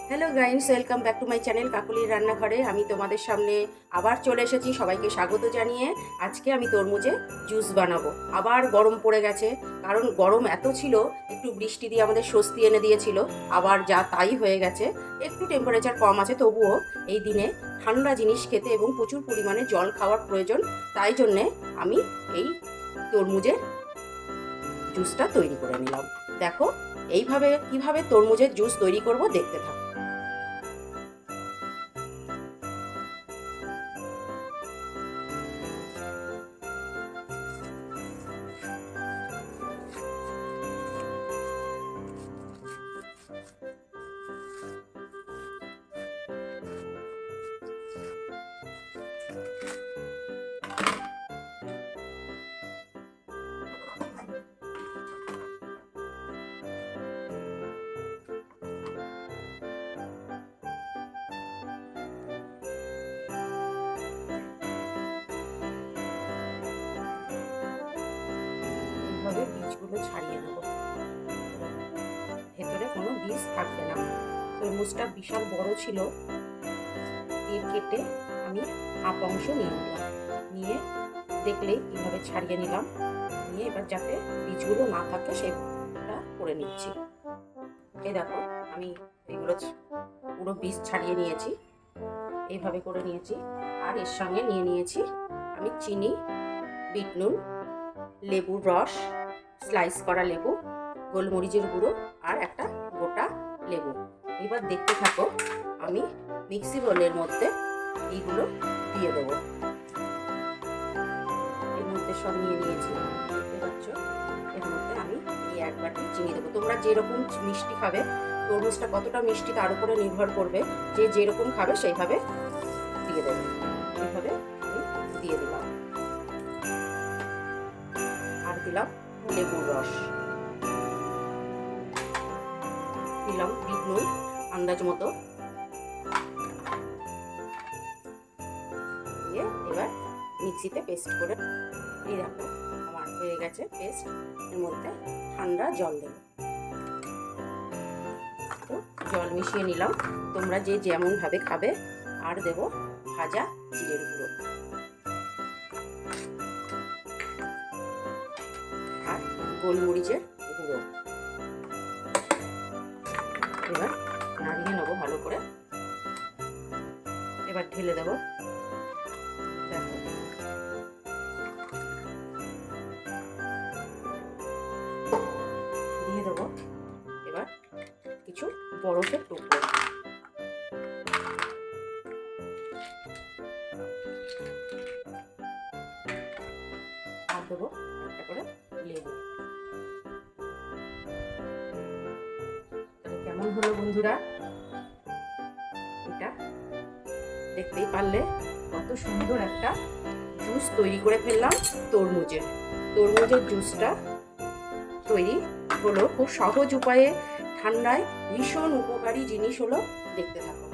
Hello guys, welcome back to my channel কাকুলির রান্নাঘরে। আমি তোমাদের সামনে আবার চলে এসেছি সবাইকে স্বাগত জানিয়ে। আজকে আমি তরমুজের জুস বানাবো। আবার গরম পড়ে গেছে, কারণ গরম এত ছিল, একটু বৃষ্টি দিয়ে আমাদের স্বস্তি এনে দিয়েছিল, আবার যা তাই হয়ে গেছে। একটু টেম্পারেচার কম আছে, তবুও এই দিনে ঠান্ডা জিনিস খেতে এবং প্রচুর পরিমাণে জল খাওয়ার প্রয়োজন। তাই জন্যে আমি এই তরমুজের জুসটা তৈরি করে নিলাম। দেখো এইভাবে কিভাবে তরমুজের জুস তৈরি করব, দেখতে থাকো। এইভাবে বীজগুলো ছাড়িয়ে নেব, ভেতরে কোনো বীজ থাকবে না। তরমুজটা বিশাল বড় ছিল, দিয়ে কেটে আমি হাফ অংশ নিয়ে নিলাম। নিয়ে দেখলেই কীভাবে ছাড়িয়ে নিলাম। নিয়ে এবার যাতে বীজগুলো না থাকে সেটা করে নিচ্ছি। এই দেখো আমি এগুলো পুরো বীজ ছাড়িয়ে নিয়েছি, এইভাবে করে নিয়েছি। আর এর সঙ্গে নিয়ে নিয়েছি আমি চিনি, বিট নুন, লেবুর রস, স্লাইস করা লেবু, গোলমরিচের গুঁড়ো আর একটা গোটা লেবু। এবার দেখতে থাকো, আমি মিক্সি বোলের মধ্যে এইগুলো দিয়ে দেবো। এর মধ্যে সব নিয়ে নিয়েছি, দেখতে পাচ্ছ। এর মধ্যে আমি এই এক বাটি চিনি দেবো। তোমরা যেরকম মিষ্টি খাবে, তরমুজটা কতটা মিষ্টি তার উপরে নির্ভর করবে, যে যেরকম খাবে সেইভাবে দিয়ে দেবে। এইভাবে আমি দিয়ে দিলাম। আর দিলাম লেবুর রস, দিলাম বিট নুন আন্দাজ মতো। দিয়ে এবার মিক্সিতে পেস্ট করে, এই দেখো আমার হয়ে গেছে পেস্ট। এর মধ্যে ঠান্ডা জল দেবো, তো জল মিশিয়ে নিলাম। তোমরা যে যেমনভাবে খাবে। আর দেব ভাজা জিরের গুঁড়ো আর গোলমরিচের গুঁড়ো। এবার নাড়িয়ে নেবো ভালো করে। এবার ঢেলে দেবো। দেখো দিয়ে দেবো এবার কিছু বরফের টুকরো। আর দেবো একটা করে লেবু। কেমন হলো বন্ধুরা? এটা দেখতেই পারলে কত সুন্দর একটা জুস তৈরি করে ফেললাম। তরমুজের জুসটা তৈরি হলো খুব সহজ উপায়ে। ঠান্ডায় ভীষণ উপকারী জিনিস হলো, দেখতে থাকো।